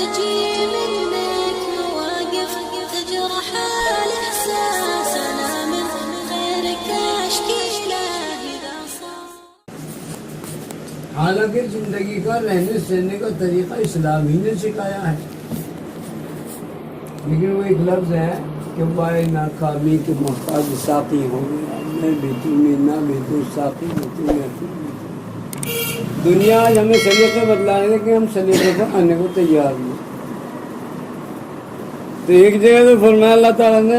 تجي منك مواقف تجرح الإحساس، أنا من غيرك أشكي له إذا صار. حالانکہ زندگی کا رہنے سہنے کا طریقہ اسلام ہی نے سکھایا ہے، لیکن وہ ایک لفظ ہے کہ وائے ناکامی کے محتاج ساقی ہو گیا، میں بیٹوں میں نہ بیٹوں ساقی بیٹوں میں اپنی۔ دنیا آج ہمیں سلیقے بتلانے کہ ہم سلیقے پر آنے کو تیار ہیں۔ تو ایک جگہ تو فرمایا اللہ تعالیٰ نے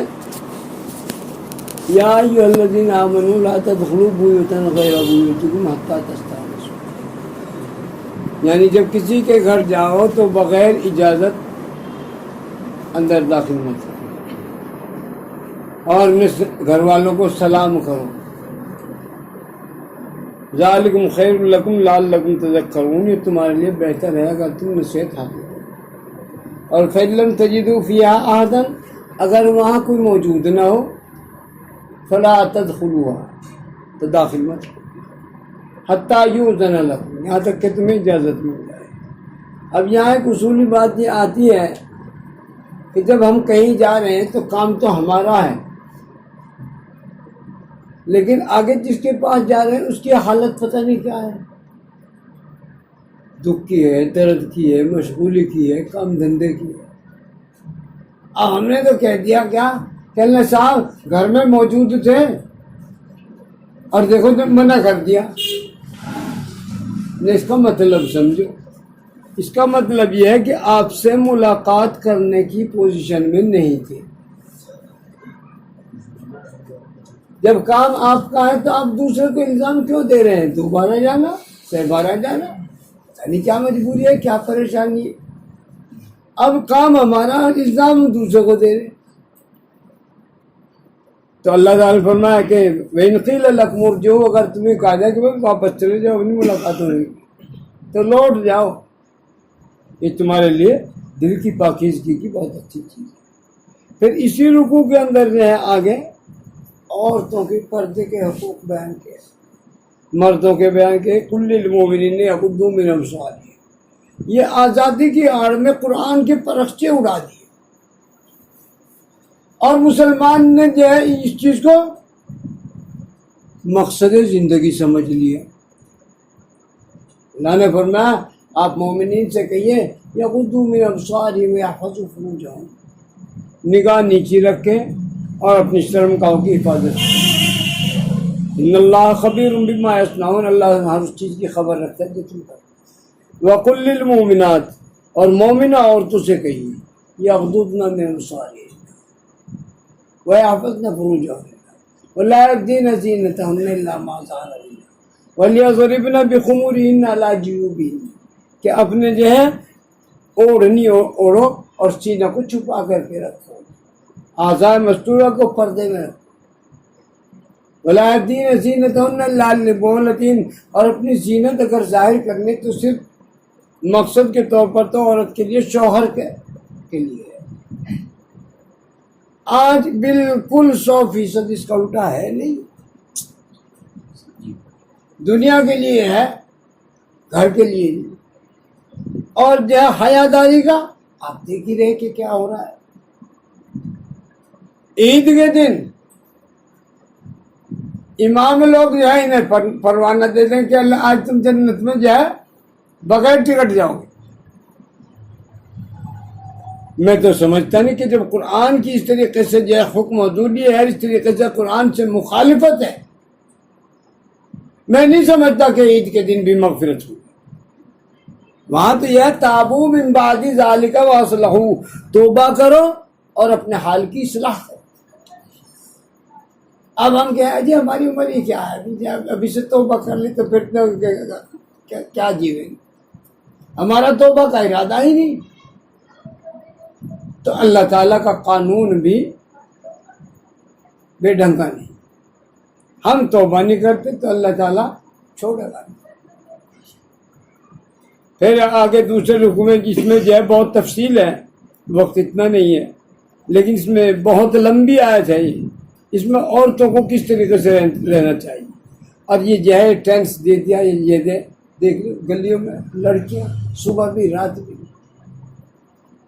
یا ایھا الذین آمنوا لا تدخلوا بیوتا غیر بیوتکم حتی تستأنسوا، یعنی جب کسی کے گھر جاؤ تو بغیر اجازت اندر داخل مت ہو اور گھر والوں کو سلام کرو، ذالکم خیر لکم لعلکم تذکرون، یہ تمہارے لیے بہتر ہے اگر تم نصیحت حاصل کرو۔ اور فإن لم تجدوا فیہا احدا، اگر وہاں کوئی موجود نہ ہو فلا تدخلوها، تو داخل مت حتی یؤذن لکم، یہاں تک کہ تمہیں اجازت مل جائے۔ اب یہاں ایک اصولی بات یہ آتی ہے کہ جب ہم کہیں جا رہے ہیں تو کام تو ہمارا ہے، لیکن آگے جس کے پاس جا رہے ہیں اس کی حالت پتہ نہیں کیا ہے، دکھ کی ہے، درد کی ہے، مشغولی کی ہے، کام دھندے کی ہے۔ اب ہم نے تو کہہ دیا کیا کہ اللہ صاحب گھر میں موجود تھے اور دیکھو تو منع کر دیا۔ اس کا مطلب سمجھو، اس کا مطلب یہ ہے کہ آپ سے ملاقات کرنے کی پوزیشن میں نہیں تھے۔ جب کام آپ کا ہے تو آپ دوسرے کو الزام کیوں دے رہے ہیں؟ دوبارہ جانا، سہ بارہ جانا، یعنی کیا مجبوری ہے، کیا پریشانی ہے؟ اب کام ہمارا اور الزام دوسرے کو دے رہے۔ تو اللہ تعالیٰ نے فرمایا کہ وَإِنْ قِيلَ لَكُمُ ارْجِعُوا، اگر تمہیں کہا جائے کہ واپس چلے جاؤ، اپنی ملاقات ہونے کی، تو لوٹ جاؤ۔ یہ تمہارے لیے دل کی پاکیزگی کی بہت اچھی چیز ہے۔ پھر اسی رکوع کے اندر جو ہے آگے عورتوں کے پردے کے حقوق بیان کیے، مردوں کے بیان کیے، کل للمؤمنین یغضوا من ابصارہم، یہ آزادی کی آڑ میں قرآن کے پرخچے اڑا دیے، اور مسلمان نے جو ہے اس چیز کو مقصد زندگی سمجھ لیا۔ اللہ نے فرمایا آپ مومنین سے کہیے یغضوا من ابصارہم ویحفظوا فروجہم، نگاہ نیچی رکھیں اور اپنی شرمگاہوں کی حفاظت کریں۔ ان اللہ خبیر بما یصنعون، اللہ ہر اس چیز کی خبر رکھتا ہے جو تم کرتے۔ وقل للمؤمنات، اور مومنہ عورتوں سے کہیے یغضضن من ابصارہن ویحفظن فروجہن ولا یبدین زینتہن الا ما ظہر منہا ولیضربن بخمورہن علی جیوبہن، کہ اپنے جو ہے اوڑھنی اوڑھو اور سینہ کو چھپا کر کے رکھو، اعضاء مستورہ کو پردے میں رکھو۔ ولا یبدین زینتہن الا لبعولتہن، اور اپنی زینت اگر ظاہر کرنے تو صرف مقصد کے طور پر تو عورت کے لیے شوہر کے لیے ہے۔ آج بالکل 100% اس کا الٹا ہے نہیں، دنیا کے لیے ہے، گھر کے لیے نہیں۔ اور جو ہے حیاداری کا آپ دیکھ ہی رہے کہ کیا ہو رہا ہے۔ عید کے دن امام لوگ جو ہے انہیں پروانہ دے دیں کہ اللہ آج تم جنت میں جو ہے بغیر ٹکٹ جاؤ گے۔ میں تو سمجھتا نہیں کہ جب قرآن کی اس طریقے سے جو ہے حکم حضوری ہے، اس طریقے سے قرآن سے مخالفت ہے، میں نہیں سمجھتا کہ عید کے دن بھی مغفرت ہوگی۔ وہاں تو یہ تابو من بعد ذالک واصلحوا، توبہ کرو اور اپنے حال کی اصلاح کرو۔ اب ہم کیا ہے جی ہماری عمر ہی کیا ہے، ابھی سے توبہ کر لی تو پھر کیا جیویں گے، ہمارا توبہ کا ارادہ ہی نہیں۔ تو اللہ تعالیٰ کا قانون بھی بے ڈھنگا نہیں، ہم توبہ نہیں کرتے تو اللہ تعالیٰ چھوڑے گا۔ پھر آگے دوسرے رکوع میں جس میں جو ہے بہت تفصیل ہے، وقت اتنا نہیں ہے، لیکن اس میں بہت لمبی آیت ہے، اس میں عورتوں کو کس طریقے سے رہنا چاہیے۔ اور یہ جو ہے ٹینس دے دیا، یہ دے دیکھ لو گلیوں میں لڑکیاں صبح بھی رات بھی،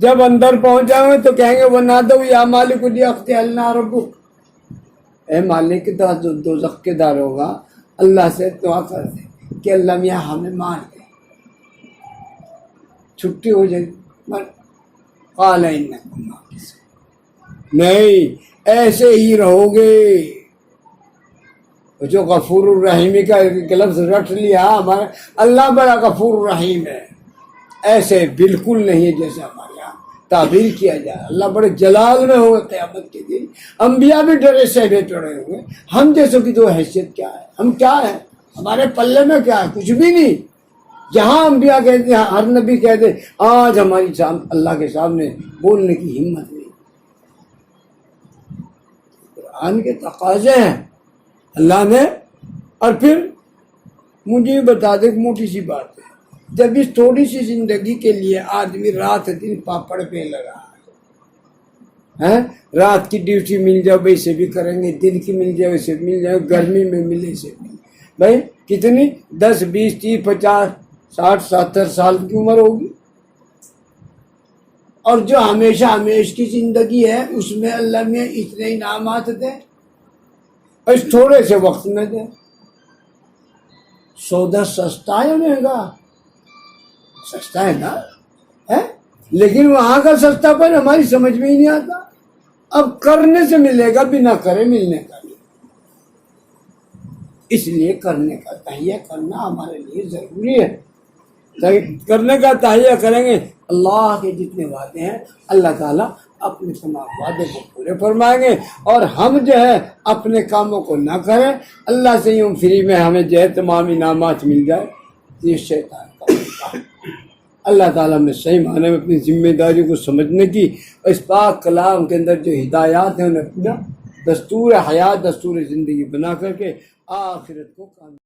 جب اندر پہنچ جائیں گے تو کہیں گے وہ نہ دو یا مالک لیقضی ربک، اے مالک جو دوزخ کے دار ہوگا اللہ سے دعا کر دے کہ اللہ میاں ہمیں مار دے، چھٹی ہو جائے گی۔ قال انکم ماکثون، نہیں ایسے ہی رہو گے۔ جو غفور الرحیم کا ایک لفظ رٹ لیا، ہمارا اللہ بڑا غفور الرحیم ہے، ایسے بالکل نہیں ہے جیسے ہمارے یہاں تعبیر کیا جائے۔ اللہ بڑے جلال میں ہوگا قیامت کے دن، انبیاء بھی ڈرے سہمے چڑھے ہوئے، ہم جیسوں کی تو حیثیت کیا ہے، ہم کیا ہے، ہمارے پلے میں کیا ہے، کچھ بھی نہیں۔ جہاں انبیاء کہتے ہیں، ہر نبی کہتے ہیں، آج ہماری اللہ کے سامنے بولنے کی ہمت نہیں۔ قرآن کے تقاضے ہیں اللہ نے۔ اور پھر مجھے یہ بتا دے، موٹی سی بات ہے، جب اس تھوڑی سی زندگی کے لیے آدمی رات دن پاپڑ پہ لگا ہے، رات کی ڈیوٹی مل جائے ویسے بھی کریں گے، دن کی مل جائے ویسے مل جائے، گرمی میں ملے سے مل، بھائی کتنی 10 20 30 50 60 70 سال کی عمر ہوگی۔ اور جو ہمیشہ ہمیش کی زندگی ہے اس میں اللہ میں اتنے انعامات دے، اس تھوڑے سے وقت میں دے۔ سودا سستا ہے مہنگا؟ سستا ہے نا، ہے، لیکن وہاں کا سستا پر ہماری سمجھ میں ہی نہیں آتا۔ اب کرنے سے ملے گا، بنا کرے ملنے کا نہیں، اس لیے کرنے کا تہیہ کرنا ہمارے لیے ضروری ہے۔ کرنے کا تہیہ کریں گے، اللہ کے جتنے وعدے ہیں اللہ تعالیٰ اپنے تمام وعدے کو پورے فرمائیں گے۔ اور ہم جو ہے اپنے کاموں کو نہ کریں، اللہ سے یوں فری میں ہمیں جو ہے تمام انعامات مل جائے، یہ شیطان کا کام۔ اللہ تعالیٰ میں صحیح معنی میں اپنی ذمہ داری کو سمجھنے کی، اور اس پاک کلام کے اندر جو ہدایات ہیں انہیں اپنا دستور حیات، دستور زندگی بنا کر کے آخرت کو کامیاب